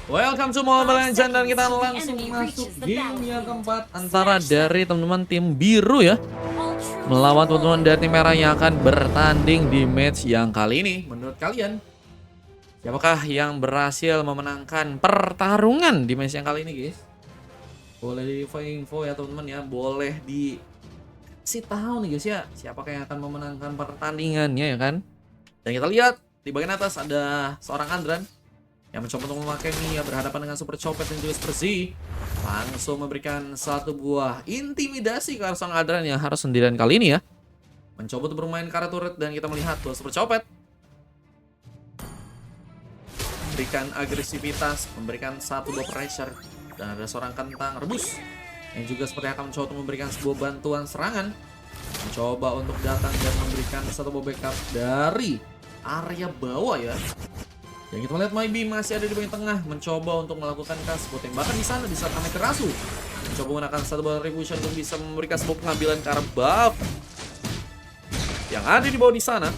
Welcome to Mobile Legends dan kita langsung masuk game yang keempat antara dari teman-teman tim biru ya melawan teman-teman dari tim merah yang akan bertanding di match yang kali ini. Menurut kalian siapakah yang berhasil memenangkan pertarungan di match yang kali ini, guys? Boleh di info ya teman-teman ya, boleh dikasih tahu nih guys ya, siapakah yang akan memenangkan pertandingannya ya kan? Dan kita lihat di bagian atas ada seorang Andran yang mencoba untuk memakai Mia berhadapan dengan Super Copet dan juga Super Z. Langsung memberikan satu buah intimidasi ke arah seorang Andran yang harus sendirian kali ini ya. Mencoba untuk bermain ke arah turret dan kita melihat bahwa Super Copet memberikan agresivitas, memberikan satu buah pressure. Dan ada seorang kentang rebus yang juga seperti akan mencoba untuk memberikan sebuah bantuan serangan. Mencoba untuk datang dan memberikan satu buah backup dari area bawah ya. Dan kita melihat Maybe masih ada di bagian tengah, mencoba untuk melakukan sebuah tembakan di sana di saat Amaterasu mencoba menggunakan satu buah revolution untuk bisa memberikan sebuah pengambilan ke arah buff yang ada di bawah di sana.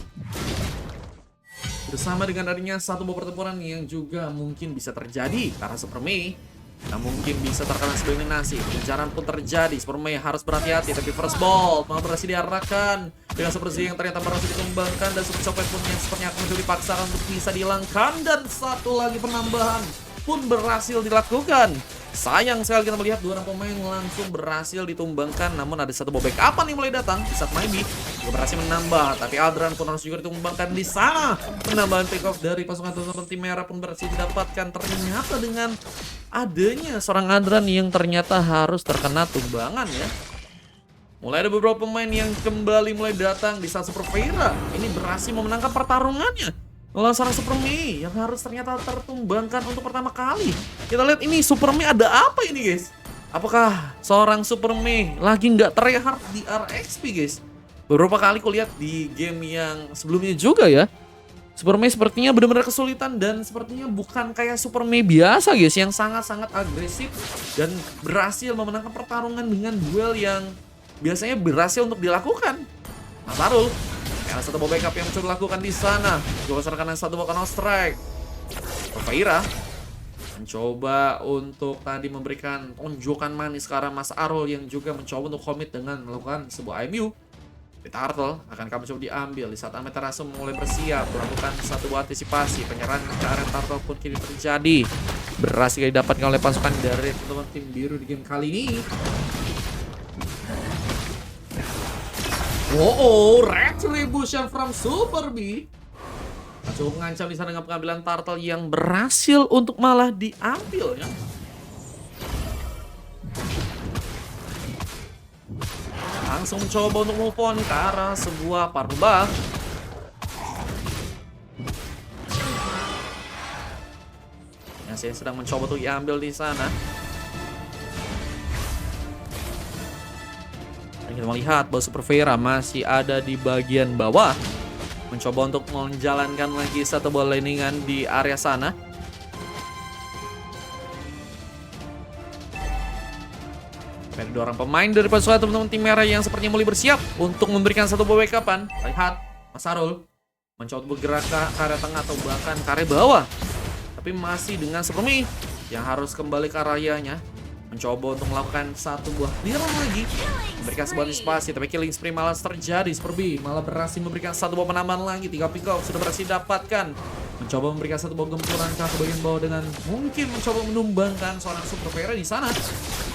Bersama dengan adanya satu buah pertempuran yang juga mungkin bisa terjadi karena Super Mei yang mungkin bisa terkena sebagai nasi. Pengejaran pun terjadi. Super Mei harus berhati-hati, tapi first ball malah berhasil diarahkan dengan Super Z yang ternyata berhasil dikembangkan, dan Super Copet pun yang sepertinya akan mencoba dipaksakan untuk bisa dihilangkan, dan satu lagi penambahan pun berhasil dilakukan. Sayang sekali kita melihat dua orang pemain langsung berhasil ditumbangkan, namun ada satu bobek apa nih mulai datang di saat Maybe juga berhasil menambah, tapi Adran pun harus juga ditumbangkan di sana. Penambahan pick off dari pasukan teman-teman tim merah pun berhasil didapatkan ternyata dengan adanya seorang Adran yang ternyata harus terkena tumbangan ya. Mulai ada beberapa pemain yang kembali mulai datang di saat Super Vera ini berhasil memenangkan pertarungannya melawan seorang Super Mei yang harus ternyata tertumbangkan untuk pertama kali. Kita lihat ini Super Mei ada apa ini guys? Apakah seorang Super Mei lagi nggak tryhard di RXP guys? Beberapa kali aku lihat di game yang sebelumnya juga ya, Super Mei sepertinya benar-benar kesulitan dan sepertinya bukan kayak Super Mei biasa guys yang sangat-sangat agresif dan berhasil memenangkan pertarungan dengan duel yang biasanya berhasil untuk dilakukan. Mas Arul karena satu buah backup yang mencoba dilakukan di sana, juga serahkan satu buah counter strike. Faira mencoba untuk tadi memberikan tunjukan manis ke arah Mas Arul yang juga mencoba untuk komit dengan melakukan sebuah IMU. Di Turtle akan kami coba diambil di saat Amaterasu mulai bersiap melakukan satu buah antisipasi. Penyerangan ke arah Turtle pun kini terjadi, berhasil didapatkan oleh pasukan dari teman-teman tim biru di game kali ini. Retribution from Super B cukup mengancam di sana dengan pengambilan Turtle yang berhasil untuk malah diambil ya. Langsung coba untuk move on ke arah sebuah parubah. Yang saya sedang mencoba untuk diambil di sana. Kita melihat bahwa Super Vera masih ada di bagian bawah, mencoba untuk menjalankan lagi satu bola landingan di area sana. Ada dua orang pemain dari pasukan teman-teman tim merah yang sepertinya mulai bersiap untuk memberikan satu bola backupan. Lihat Mas Arul mencoba bergerak ke area tengah atau bahkan ke area bawah, tapi masih dengan Super Mei yang harus kembali ke areanya, mencoba untuk melakukan satu buah clear lagi, memberikan sebuah antisipasi, tapi killing spree malah terjadi. Super B malah berhasil memberikan satu buah penambahan lagi. 3 pick off sudah berhasil didapatkan, mencoba memberikan satu buah gempuran ke bagian bawah dengan mungkin mencoba menumbangkan seorang Super Vera di sana.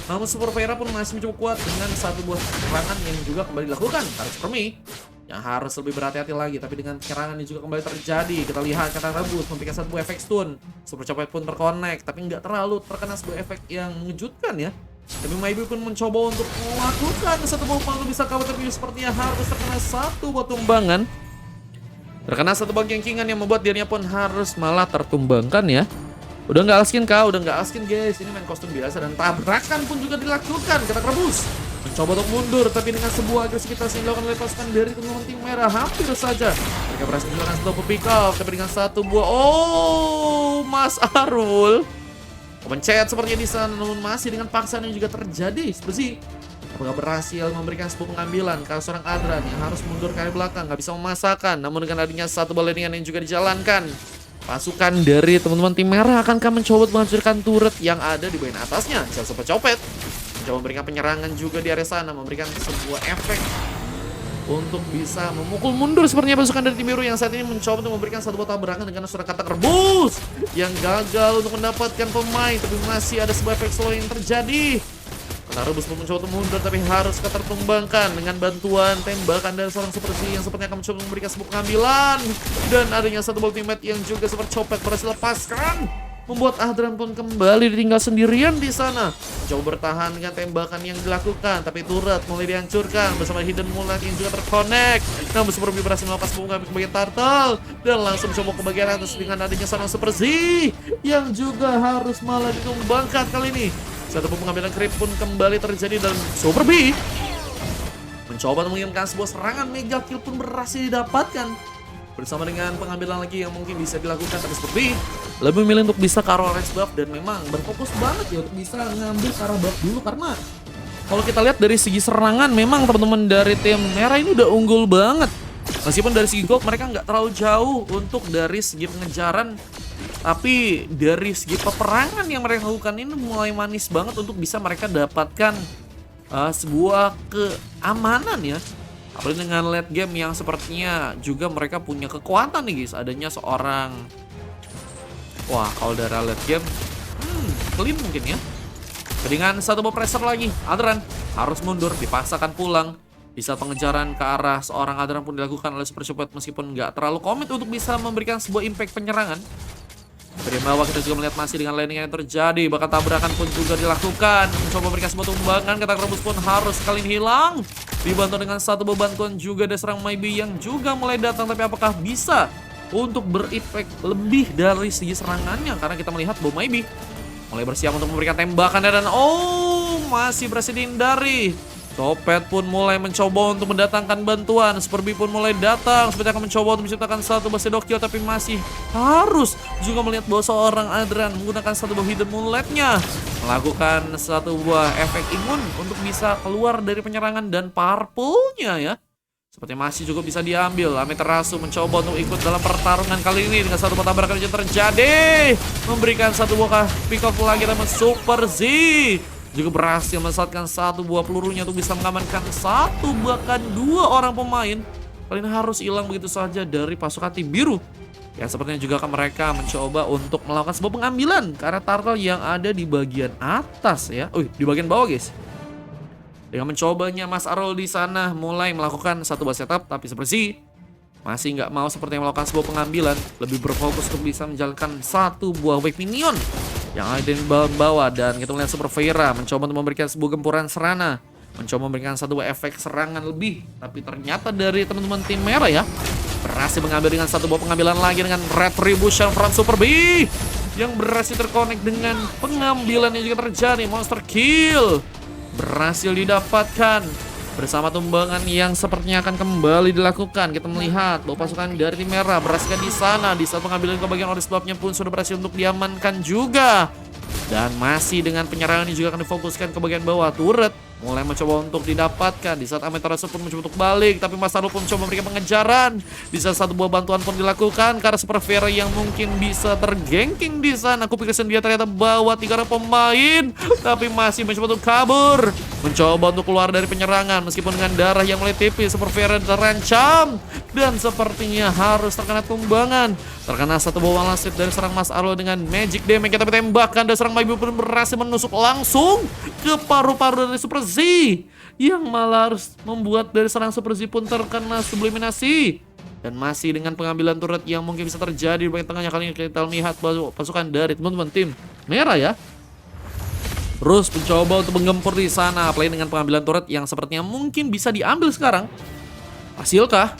Namun Super Vera pun masih mencoba kuat dengan satu buah serangan yang juga kembali dilakukan karena Super Me yang harus lebih berhati-hati lagi, tapi dengan serangan ini juga kembali terjadi. Kita lihat kata rebus memberikan satu buah efek stun. Super Copet pun terkonek, tapi nggak terlalu terkena sebuah efek yang mengejutkan ya. Tapi Maybe pun mencoba untuk melakukan satu buah palu bisa counter view, sepertinya harus terkena satu buah tumbangan. Terkena satu buah gengkingan yang membuat dirinya pun harus malah tertumbangkan ya. Udah nggak askin kah? Udah nggak askin guys. Ini main kostum biasa dan tabrakan pun juga dilakukan. Kata rebus mencoba untuk mundur, tapi dengan sebuah agresivitas yang dilakukan oleh pasukan dari teman-teman tim merah hampir saja mereka berhasil melakukan satu pick off, tapi dengan satu buah Mas Arul pencet sepertinya di sana, namun masih dengan paksaan yang juga terjadi. Seperti apakah berhasil memberikan sebuah pengambilan ke seorang Adran yang harus mundur ke arah belakang, nggak bisa memasakkan, namun dengan adanya satu bola yang juga dijalankan, Pasukan dari teman-teman tim merah akankah mencoba menghancurkan turret yang ada di bagian atasnya? Bisa sempat copet. Mencoba memberikan penyerangan juga di area sana, memberikan sebuah efek untuk bisa memukul mundur sepertinya pasukan dari tim biru yang saat ini mencoba untuk memberikan satu buah tabrakan dengan seorang katak rebus yang gagal untuk mendapatkan pemain, tapi masih ada sebuah efek slow yang terjadi. Karena rebus pun mencoba untuk mundur tapi harus ketertumbangkan dengan bantuan tembakan dari seorang Super Z yang sepertinya akan mencoba memberikan sebuah pengambilan, dan adanya satu ultimate yang juga sempat copet berhasil lepaskan, membuat Adran pun kembali ditinggal sendirian di sana. Coba bertahan dengan tembakan yang dilakukan, tapi turret mulai dihancurkan bersama Hidden Moonlight yang juga terkonek. Namun Super B berhasil melakukan sebuah pengambil ke bagian turtle dan langsung coba ke bagian atas dengan adanya seorang Super Z yang juga harus malah ditumbangkan kali ini. Satu pengambilan creep pun kembali terjadi dan Super B mencoba untuk mengirimkan sebuah serangan mega kill pun berhasil didapatkan. Bersama dengan pengambilan lagi yang mungkin bisa dilakukan, tapi Super B lebih memilih untuk bisa ke arah orange buff dan memang berfokus banget ya untuk bisa ngambil ke arah buff dulu. Karena kalau kita lihat dari segi serangan memang teman-teman dari tim merah ini udah unggul banget. Meskipun dari segi gold mereka nggak terlalu jauh untuk dari segi pengejaran, tapi dari segi peperangan yang mereka lakukan ini mulai manis banget untuk bisa mereka dapatkan sebuah keamanan ya. Apalagi dengan late game yang sepertinya juga mereka punya kekuatan nih guys. Adanya seorang, wah kalau dari late game clean mungkin ya. Dengan satu pressure lagi, Adran harus mundur, dipaksakan pulang. Bisa pengejaran ke arah seorang Adran pun dilakukan oleh Super Cepet meskipun nggak terlalu komit untuk bisa memberikan sebuah impact penyerangan. Dari bawah kita juga melihat masih dengan landing yang terjadi, bahkan tabrakan pun juga dilakukan. Mencoba memberikan sebuah tumbangan, katak rebus pun harus kali ini hilang. Dibantu dengan satu bantuan juga dari serang Maybe yang juga mulai datang, tapi apakah bisa untuk berimpact lebih dari segi serangannya? Karena kita melihat bahwa Maybe mulai bersiap untuk memberikan tembakan dan masih berhasil dihindari. Copet pun mulai mencoba untuk mendatangkan bantuan. Super B pun mulai datang. Seperti akan mencoba untuk menciptakan satu Basedokyo, tapi masih harus juga melihat bahwa seorang Adran menggunakan satu buah Hidden Moonlight-nya melakukan satu buah efek imun untuk bisa keluar dari penyerangan dan purple-nya ya. Seperti masih juga bisa diambil. Amaterasu mencoba untuk ikut dalam pertarungan kali ini dengan satu buah tabrakan yang terjadi. Memberikan satu buah pick off lagi teman Super Z. Juga berhasil mensatkan satu buah pelurunya untuk bisa mengamankan satu bahkan dua orang pemain. Kali ini harus hilang begitu saja dari pasukan tim biru. Ya sepertinya juga akan mereka mencoba untuk melakukan sebuah pengambilan karena turtle yang ada di bagian atas ya. Di bagian bawah guys. Dengan mencobanya Mas Arul di sana mulai melakukan satu buah setup, tapi seperti masih nggak mau seperti melakukan sebuah pengambilan. Lebih berfokus untuk bisa menjalankan satu buah wave minion yang ada di bawah, dan kita melihat Super Vera mencoba untuk memberikan sebuah gempuran serana, mencoba memberikan satu efek serangan lebih, tapi ternyata dari teman-teman tim merah ya berhasil mengambil dengan satu buah pengambilan lagi dengan Retribution from Super B yang berhasil terkonek dengan pengambilan yang juga terjadi. Monster kill berhasil didapatkan bersama tumbangan yang sepertinya akan kembali dilakukan. Kita melihat bahwa pasukan dari tim merah berhasil di sana. Di saat pengambilan ke bagian orange buff-nya pun sudah berhasil untuk diamankan juga. Dan masih dengan penyerangan ini juga akan difokuskan ke bagian bawah. Turret mulai mencoba untuk didapatkan. Di saat Amaterasu pun mencoba untuk balik, tapi Mas Arul pun mencoba memberikan pengejaran. Di saat satu buah bantuan pun dilakukan karena Super Vera yang mungkin bisa tergengking di sana. Aku pikir dia ternyata bawa 3 orang pemain, tapi masih mencoba untuk kabur. Mencoba untuk keluar dari penyerangan meskipun dengan darah yang mulai tipis. Super Vera terancam dan sepertinya harus terkena tumbangan. Terkena satu buah walasit dari serang Mas Arul dengan magic damage, tapi tembakan dari serang Maybe pun berhasil menusuk langsung ke paru-paru dari Super Z yang malah harus membuat dari serang Super Z pun terkena subliminasi. Dan masih dengan pengambilan turret yang mungkin bisa terjadi di bagian tengahnya. Kali ini kita lihat pasukan dari teman-teman tim merah ya terus mencoba untuk menggempur di sana, apalagi dengan pengambilan turret yang sepertinya mungkin bisa diambil sekarang. Hasilkah?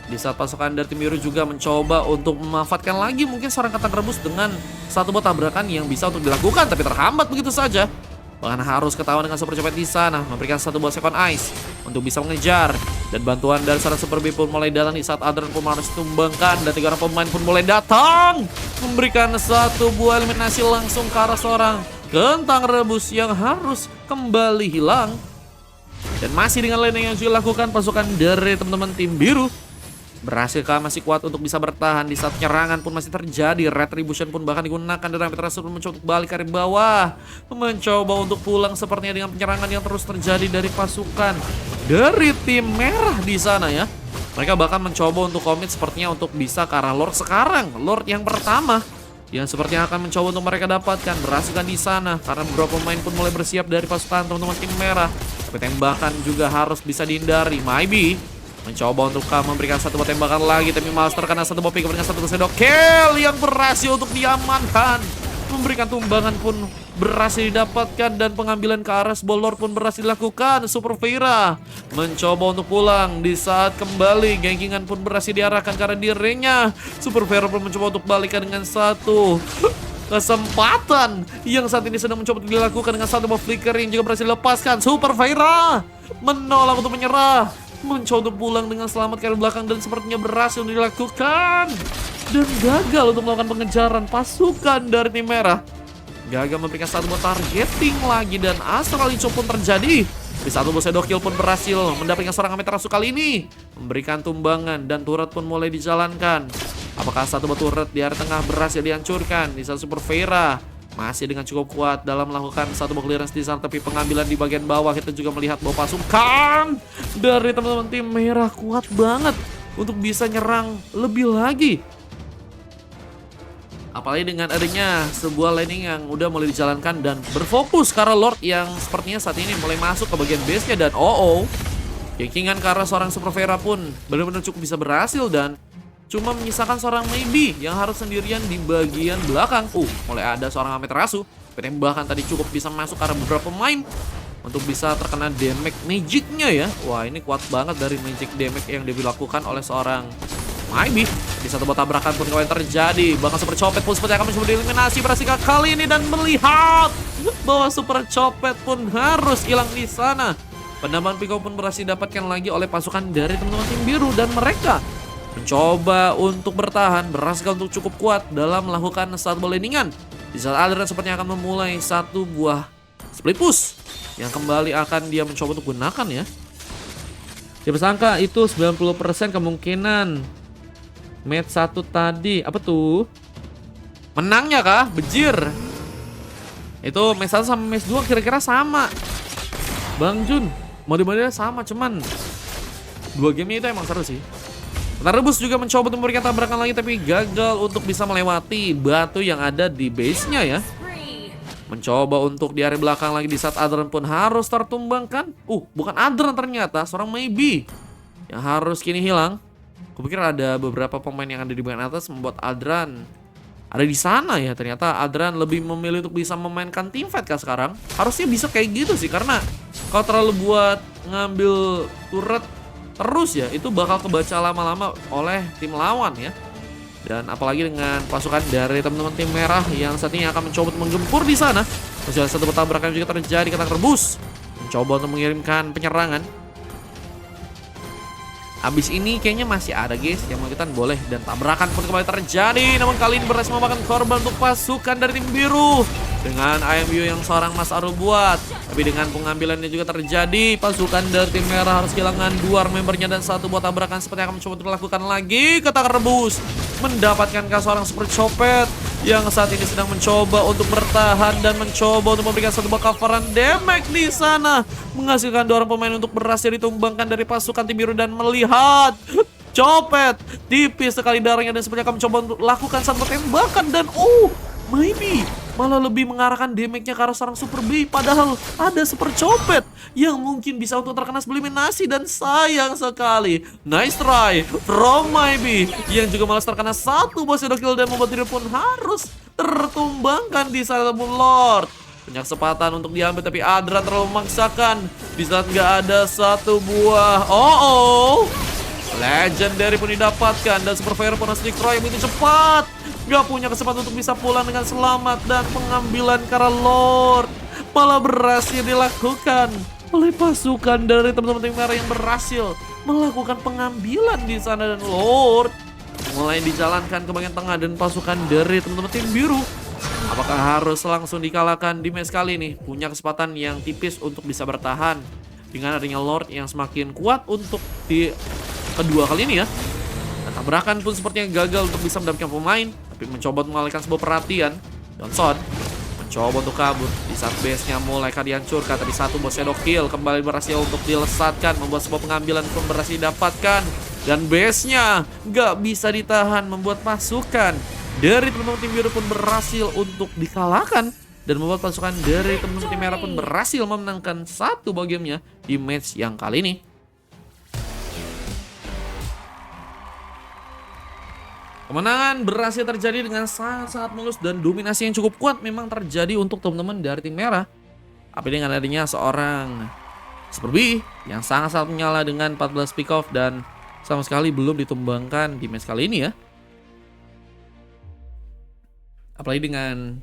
Di saat pasukan dari tim biru juga mencoba untuk memanfaatkan lagi mungkin seorang katak rebus dengan satu buah tabrakan yang bisa untuk dilakukan, tapi terhambat begitu saja. Bahkan harus ketahuan dengan Super Cepet di sana, memberikan satu buah second ice untuk bisa mengejar. Dan bantuan dari seorang Super B pun mulai datang di saat Adran pun harus ditumbangkan, dan 3 orang pemain pun mulai datang, memberikan satu buah eliminasi langsung ke arah seorang kentang rebus yang harus kembali hilang. Dan masih dengan landing yang sudah dilakukan pasukan dari teman-teman tim biru Berhasilkah masih kuat untuk bisa bertahan di saat penyerangan pun masih terjadi. Retribution pun bahkan digunakan dan Amiterasu pun mencoba untuk balik ke bawah. Mencoba untuk pulang sepertinya dengan penyerangan yang terus terjadi dari pasukan dari tim merah di sana ya. Mereka bahkan mencoba untuk komit sepertinya untuk bisa ke arah Lord sekarang. Lord yang pertama yang sepertinya akan mencoba untuk mereka dapatkan. Berhasilkan di sana karena beberapa pemain pun mulai bersiap dari pasukan teman-teman tim merah. Tapi tembakan juga harus bisa dihindari. Maybe mencoba untuk memberikan satu buah tembakan lagi, tapi malah terkena satu buah pick dengan satu sendok kill yang berhasil untuk diamankan. Memberikan tumbangan pun berhasil didapatkan dan pengambilan ke arah Lord pun berhasil dilakukan. Super Vera mencoba untuk pulang di saat kembali gankingan pun berhasil diarahkan ke arah dirinya. Super Vera pun mencoba untuk balikan dengan satu kesempatan yang saat ini sedang mencoba dilakukan dengan satu buah flicker yang juga berhasil dilepaskan. Super Vera menolak untuk menyerah, mencoba untuk pulang dengan selamat ke arah belakang dan sepertinya berhasil dilakukan. Dan gagal untuk melakukan pengejaran pasukan dari tim merah. Gagal memberikan satu buah targeting lagi dan Astral Ico pun terjadi. Di satu buah shadow kill pun berhasil mendapatkan seorang Amiterasu kali ini. Memberikan tumbangan dan turret pun mulai dijalankan. Apakah satu buah turret di area tengah berhasil dihancurkan? Di saat Super Vera masih dengan cukup kuat dalam melakukan satu buah clearance di sana, tapi pengambilan di bagian bawah kita juga melihat bahwa pasukan dari teman-teman tim merah kuat banget untuk bisa nyerang lebih lagi. Apalagi dengan adanya sebuah laning yang udah mulai dijalankan dan berfokus karena Lord yang sepertinya saat ini mulai masuk ke bagian base-nya. Dan gankingan ke arah seorang Super Vera pun benar-benar cukup bisa berhasil dan cuma menyisakan seorang Maybe yang harus sendirian di bagian belakang. Mulai ada seorang Amiterasu. Bahkan tadi cukup bisa masuk ke arah beberapa pemain untuk bisa terkena damage magic-nya ya. Wah, ini kuat banget dari magic damage yang dilakukan oleh seorang Maybe. Di satu buah tabrakan pun kembali terjadi. Bahkan Super Copet pun seperti akan mencoba dieliminasi berhasil kali ini dan melihat bahwa Super Copet pun harus hilang di sana. Penambahan Pico pun berhasil didapatkan lagi oleh pasukan dari teman-teman tim biru dan mereka mencoba untuk bertahan, berhasil untuk cukup kuat dalam melakukan satu buah landingan. Di saat Adran sepertinya akan memulai satu buah split push yang kembali akan dia mencoba untuk gunakan ya. Siapa sangka itu 90% kemungkinan match 1 tadi. Apa tuh? Menangnya kah? Bejir. Itu match 1 sama match 2 kira-kira sama. Bang Jun, mode-modenya sama, cuman 2 gamenya itu emang seru sih. Rebus juga mencoba untuk memberikan tabrakan lagi, tapi gagal untuk bisa melewati batu yang ada di base-nya ya. Mencoba untuk di area belakang lagi di saat Adran pun harus tertumbangkan. Bukan Adran ternyata, seorang Maybe yang harus kini hilang. Kupikir ada beberapa pemain yang ada di bagian atas membuat Adran ada di sana ya. Ternyata Adran lebih memilih untuk bisa memainkan teamfight kan sekarang. Harusnya bisa kayak gitu sih, karena kalau terlalu buat ngambil turret terus ya, itu bakal kebaca lama-lama oleh tim lawan ya. Dan apalagi dengan pasukan dari teman-teman tim merah yang saat ini akan mencoba untuk menggempur di sana. Masih ada satu tabrakan juga terjadi, kata Rebus mencoba untuk mengirimkan penyerangan. Abis ini kayaknya masih ada guys yang mau ikutan, boleh. Dan tabrakan pun kembali terjadi, namun kali ini berhasil memakan korban untuk pasukan dari tim biru dengan IMU yang seorang Mas Aru buat. Tapi dengan pengambilannya juga terjadi, pasukan dari tim merah harus kehilangan 2 membernya dan satu buat tabrakan seperti yang akan mencoba untuk dilakukan lagi. Kata Rebus mendapatkan seorang Super Copet yang saat ini sedang mencoba untuk bertahan dan mencoba untuk memberikan satu buah coveran damage di sana, menghasilkan 2 orang pemain untuk berhasil ditumbangkan dari pasukan tim biru. Dan melihat Copet tipis sekali darahnya dan sepertinya akan mencoba untuk lakukan satu tembakan dan Maybe malah lebih mengarahkan damage-nya ke arah seorang Super B, padahal ada Super Copet yang mungkin bisa untuk terkena eliminasi. Dan sayang sekali, nice try from Maybe yang juga malah terkena satu buah shadow kill dan membuat diri pun harus tertumbangkan di sana. Lord punya kesempatan untuk diambil, tapi Adran terlalu memaksakan di saat nggak ada satu buah. Legendary pun didapatkan dan Super Fire pun harus dikeroyok begitu cepat. Gak punya kesempatan untuk bisa pulang dengan selamat. Dan pengambilan karena Lord malah berhasil dilakukan oleh pasukan dari teman-teman tim merah yang berhasil melakukan pengambilan di sana. Dan Lord mulai dijalankan ke bagian tengah dan pasukan dari teman-teman tim biru apakah harus langsung dikalahkan di match kali ini? Punya kesempatan yang tipis untuk bisa bertahan dengan adanya Lord yang semakin kuat untuk di kedua kali ini ya. Tabrakan pun sepertinya gagal untuk bisa mendapatkan pemain, tapi mencoba untuk mengalihkan sebuah perhatian. Johnson mencoba untuk kabur di saat base-nya mulai dihancurkan. Tadi satu bos shadow kill kembali berhasil untuk dilesatkan, membuat sebuah pengambilan pun berhasil didapatkan. Dan base-nya nggak bisa ditahan, membuat pasukan dari teman-teman tim biru pun berhasil untuk dikalahkan. Dan membuat pasukan dari teman-teman tim merah pun berhasil memenangkan satu buah gamenya di match yang kali ini. Kemenangan berhasil terjadi dengan sangat-sangat mulus dan dominasi yang cukup kuat memang terjadi untuk teman-teman dari tim merah. Tapi dengan adanya seorang Super B yang sangat-sangat menyala dengan 14 pick off dan sama sekali belum ditumbangkan di match kali ini ya. Apalagi dengan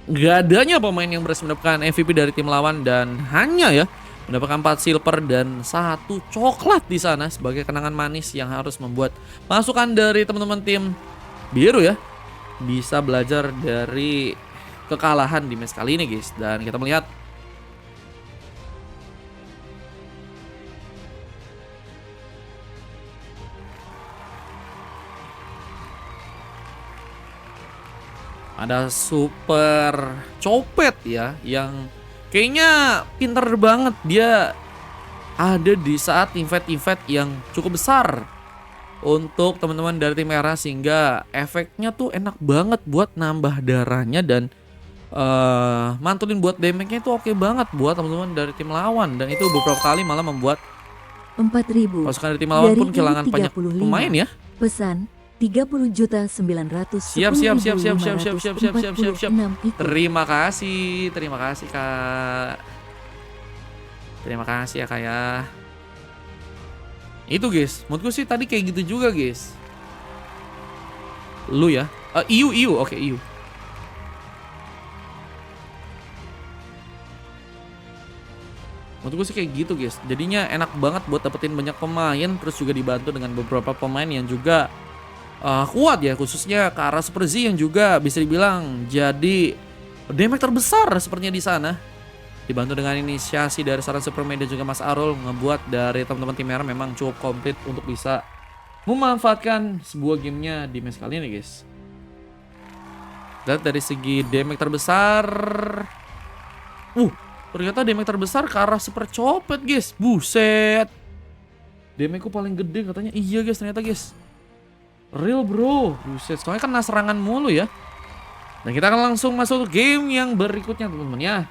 gak adanya pemain yang berhasil mendapatkan MVP dari tim lawan dan hanya ya mendapatkan 4 silver dan 1 coklat di sana sebagai kenangan manis yang harus membuat pasukan dari teman-teman tim biru ya bisa belajar dari kekalahan di match kali ini guys. Dan kita melihat ada super copet ya yang kayaknya pinter banget. Dia ada di saat event-event yang cukup besar untuk teman-teman dari tim merah sehingga efeknya tuh enak banget buat nambah darahnya dan mantulin buat damage-nya itu oke banget buat teman-teman dari tim lawan. Dan itu beberapa kali malah membuat 4.000 pasukan dari tim lawan pun kehilangan banyak pemain ya. Pesan 30.900. Siap. Terima kasih Kak. Terima kasih ya Kak ya. Itu guys, menurutku sih tadi kayak gitu juga guys. Lu ya, Iu, oke Iu. Menurutku sih kayak gitu guys. Jadinya enak banget buat dapetin banyak pemain, terus juga dibantu dengan beberapa pemain yang juga kuat ya, khususnya ke arah Super Z yang juga bisa dibilang jadi damage terbesar sepertinya di sana. Dibantu dengan inisiasi dari seorang Superman dan juga Mas Arul, ngebuat dari teman-teman tim merah memang cukup komplit untuk bisa memanfaatkan sebuah gamenya di match kali ini guys. Dan dari segi damage terbesar, ternyata damage terbesar ke arah Super Copet guys. Buset, damage-ku paling gede katanya. Iya guys, ternyata guys real bro, buset, soalnya kena serangan mulu ya. Dan kita akan langsung masuk ke game yang berikutnya teman-teman ya.